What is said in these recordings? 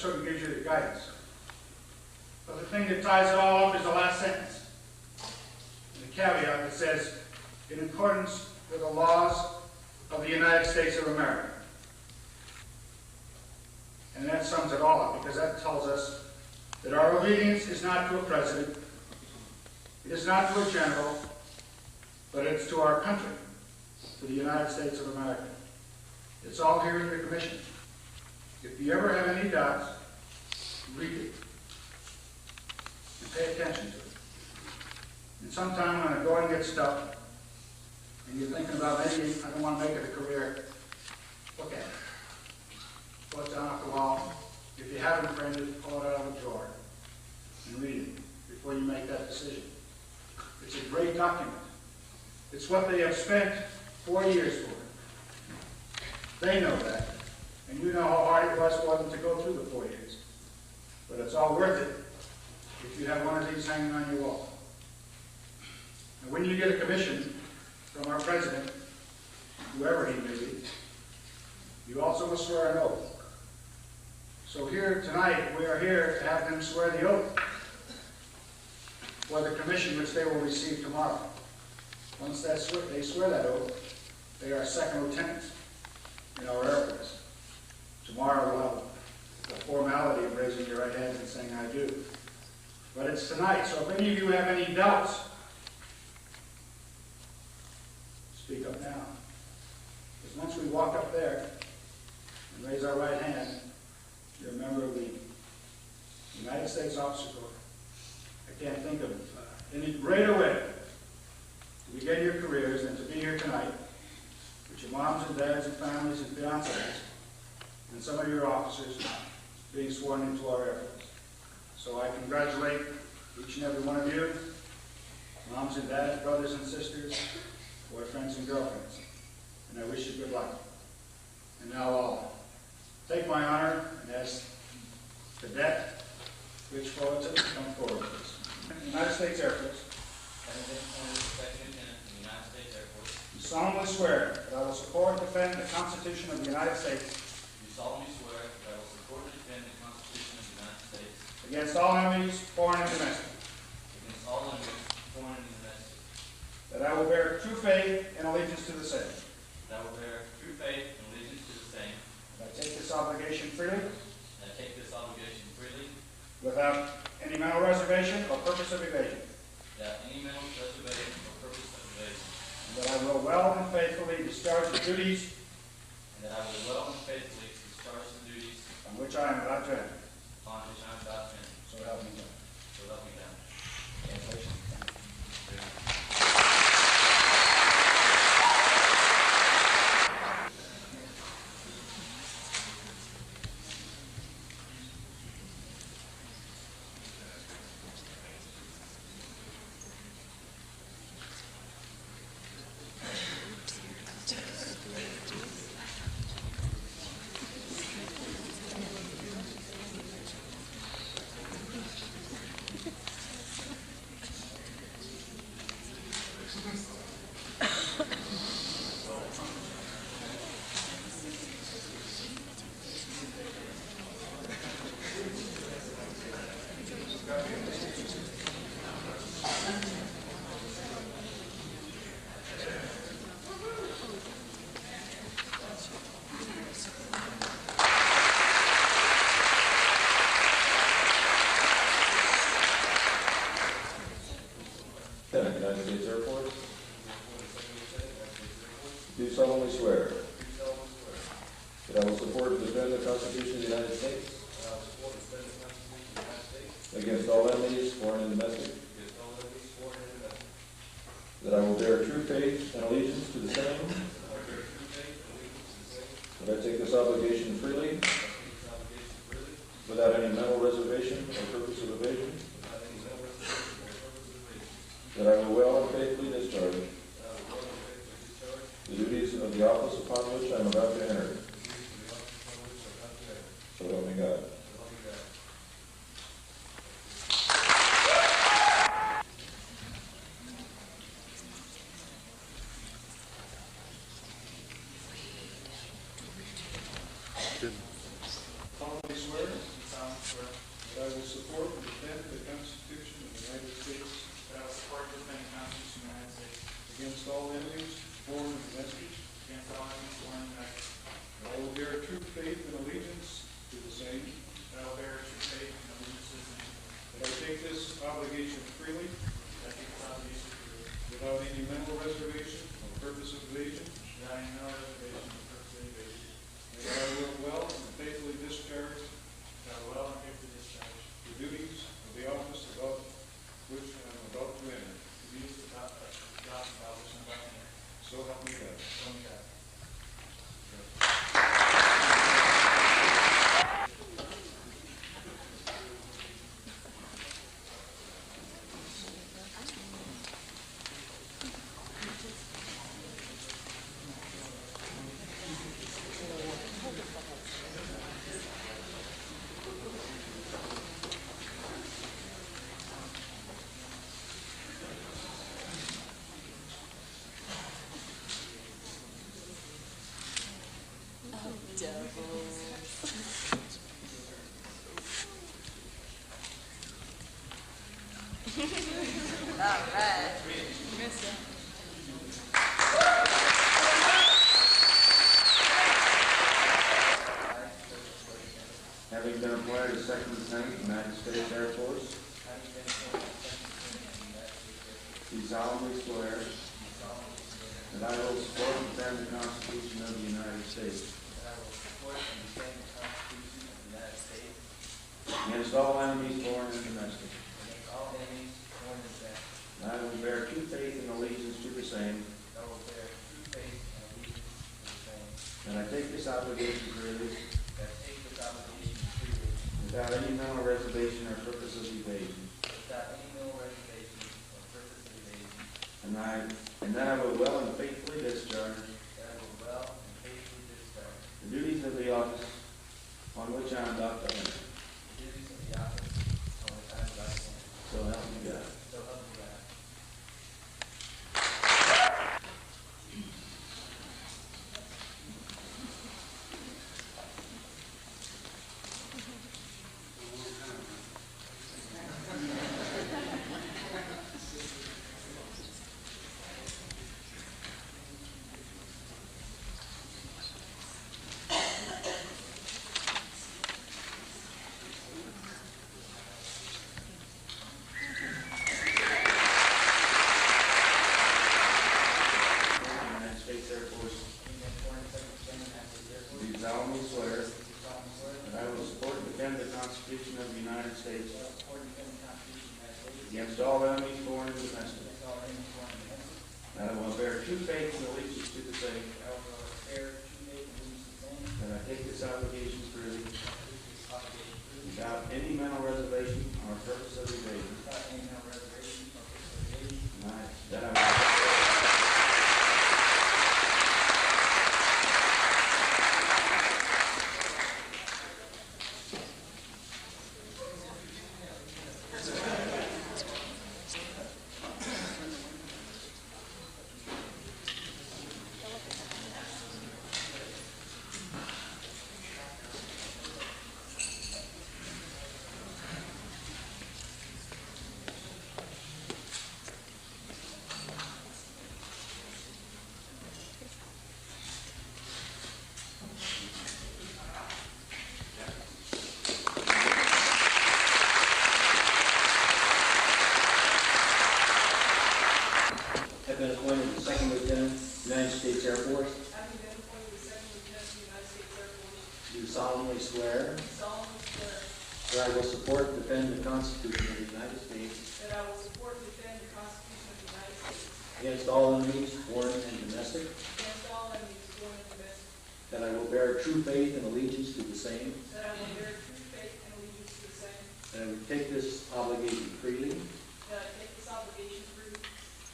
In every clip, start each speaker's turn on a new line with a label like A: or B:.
A: sort of gives you the guidance. But the thing that ties it all up is the last sentence. The caveat that says, in accordance with the laws of the United States of America. And that sums it all up, because that tells us that our obedience is not to a president, it is not to a general, but it's to our country, to the United States of America. It's all here in your commission. If you ever have any doubts, read it and pay attention to it. And sometime when a going gets tough and you're thinking about maybe I don't want to make it a career, look at it. Pull it down off the wall. If you haven't printed it, pull it out of a drawer and read it before you make that decision. It's a great document. It's what they have spent 4 years for. They know that. And you know how hard it was for them to go through the 4 years. But it's all worth it if you have one of these hanging on your wall. And when you get a commission from our president, whoever he may be, you also must swear an oath. So here tonight, we are here to have them swear the oath for the commission which they will receive tomorrow. Once they swear that oath, they are second lieutenants in our Air Force. Tomorrow we'll have the formality of raising your right hands and saying, I do. But it's tonight, so if any of you have any doubts, speak up now. Because once we walk up there and raise our right hand, you're a member of the United States Officer Corps. I can't think of any greater way to begin your careers than to be here tonight with your moms and dads and families and fiancés and some of your officers being sworn into our Air Force. So I congratulate each and every one of you, moms and dads, brothers and sisters, boyfriends and girlfriends, and I wish you good luck. And now I'll take my honor and ask Cadet Rich Fullerton to come forward, please. United States Air Force.
B: United States Air Force.
A: You solemnly swear that I will support and defend the Constitution of the United States.
B: You solemnly swear that I will support and defend the Constitution of the United States
A: Against all enemies, foreign and domestic.
B: against all enemies, foreign and domestic.
A: That I will bear true faith and allegiance to the same.
B: That I will bear true faith and allegiance to the same.
A: That I take this obligation freely,
B: And I take this obligation freely,
A: without any mental reservation or purpose of evasion.
B: without any mental reservation or purpose of evasion.
A: And that I will well and faithfully discharge the duties
B: And that I will well and faithfully discharge the duties
A: on which I am about to enter.
B: upon which I am about to enter.
A: So help me God.
B: So help me God.
A: Congratulations.
C: United States Air Force. Do solemnly swear that I will support and defend the Constitution of the United States against all enemies, foreign and domestic. That I will bear true faith and allegiance to the same. That I take this obligation freely, without any mental reservation or purpose of evasion. That I will well and faithfully discharge the duties of the office upon which I am about to enter. So help me God.
A: solemnly swear
C: having been appointed as Second Lieutenant United States Air Force, do solemnly swear that I will support and defend the Constitution of the United States against all enemies, foreign and domestic. And I will bear true faith and allegiance to the same. And I take this obligation freely, without any mental reservation or purpose of evasion. And that I will well and faithfully discharge the duties of the office on which I am about to enter. So help me God. Solemnly swear that I will support and defend the Constitution of the United States against all enemies, foreign and domestic. That I will bear true faith and allegiance to the same. That I take this obligation freely, without any mental reservation or purpose of evasion. That I will
D: have been appointed as Second Lieutenant, United States Air Force,
E: Having been appointed as Second Lieutenant of the United States Air Force,
D: do solemnly swear
E: solemnly swear
D: that I will support and defend the Constitution of the United States
E: that I will support and defend the Constitution of the United States
D: against all enemies, foreign and domestic,
E: against all enemies, foreign and domestic,
D: that I will bear true faith and allegiance to the same,
E: that I will bear true faith and allegiance to the same,
D: that I will take this obligation freely,
E: that I take this obligation freely,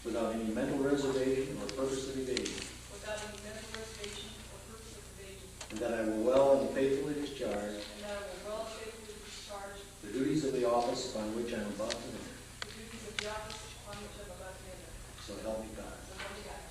D: without any mental reservation or purpose of evasion,
E: without any mental reservation or purpose of evasion,
D: and that I will well and faithfully discharge
E: and that I will well and faithfully discharge
D: the duties of the office upon which I am about to enter.
E: the duties of the office upon which I am about to enter.
D: So help me God.
E: So help me God.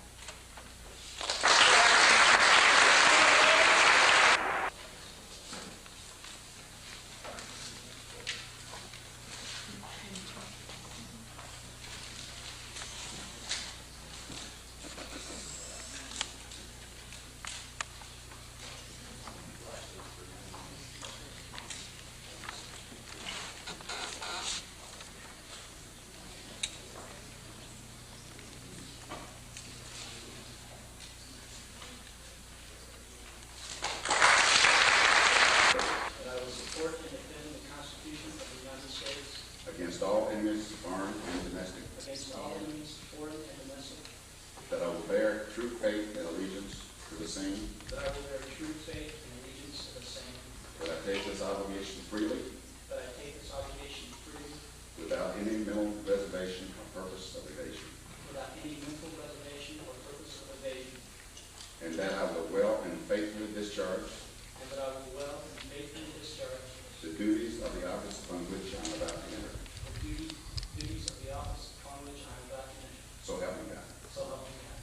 D: That I will support and defend the Constitution of the United States
F: against all enemies, foreign and domestic,
D: against all enemies, foreign and domestic,
F: that I will bear true faith and allegiance to the same,
D: that I will bear true faith and allegiance to the same,
F: that I take this obligation freely,
D: that I take this obligation freely,
F: without any mental reservation or purpose of evasion,
D: without any mental reservation or purpose of evasion,
F: and that I will well and faithfully discharge
D: and that I will well and faithfully discharge
F: the duties of the office upon which I am about to enter.
D: the duties of the office upon which I am about to enter.
F: So help me God.
D: So help me God.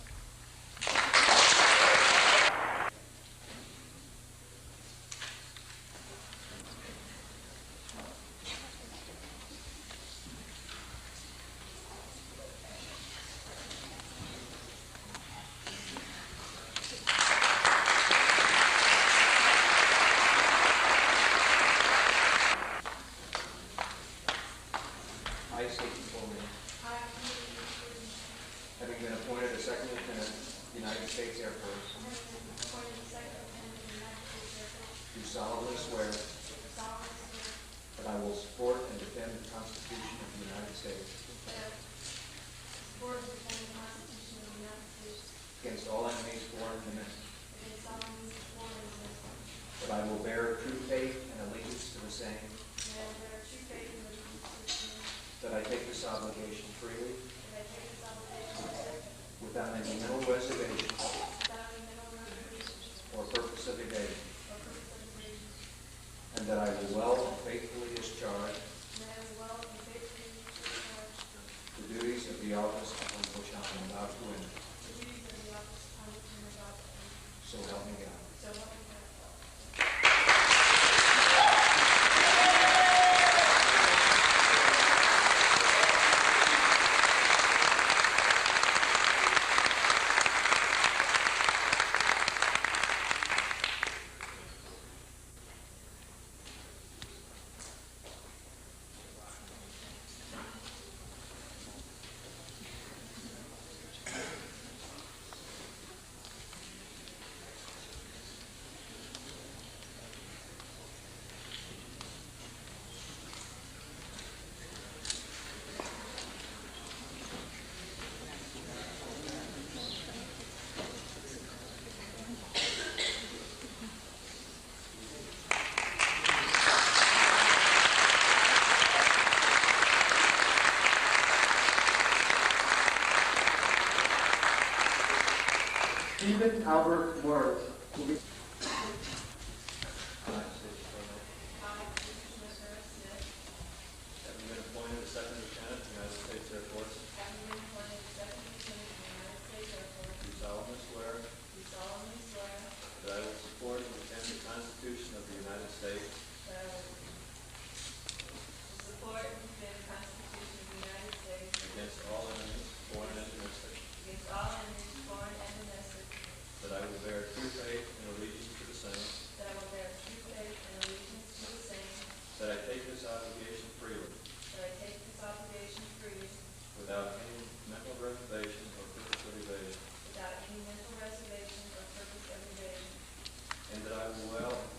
G: Constitution of the United States
E: that I will support and defend the Constitution of the United States
G: against all enemies, foreign and domestic,
E: against all enemies, foreign and domestic,
G: that I will bear true faith and allegiance to the same,
E: and I will bear true faith and allegiance to the same,
G: that I take this obligation freely
E: that I take this obligation freely,
G: without any mental reservation
E: without any mental reservation
G: or purpose of evasion,
E: or purpose of evasion,
G: and that I will well and faithfully discharge
E: and that I will well and faithfully discharge
G: the duties of the office upon which I am about to enter.
E: the duties of the office upon which I am about to enter.
G: So help me God.
E: So help me God.
H: Stephen Albert Worth will be
B: Having been appointed a second lieutenant in the United States Air Force,
E: Having been appointed second lieutenant in the United States Air Force,
B: do solemnly swear
E: do solemnly swear
B: that I will support and defend the Constitution of the United States
E: that I will support and defend the Constitution of the United States
B: against all enemies, foreign and domestic,
E: against all enemies, foreign and domestic,
B: that I will bear true faith and allegiance to the same,
E: that I will bear true faith and allegiance to the same,
B: that I take this obligation freely,
E: that I take this obligation freely,
B: without any mental reservation or purpose of evasion,
E: without any mental reservation or purpose of evasion,
B: and that I will well and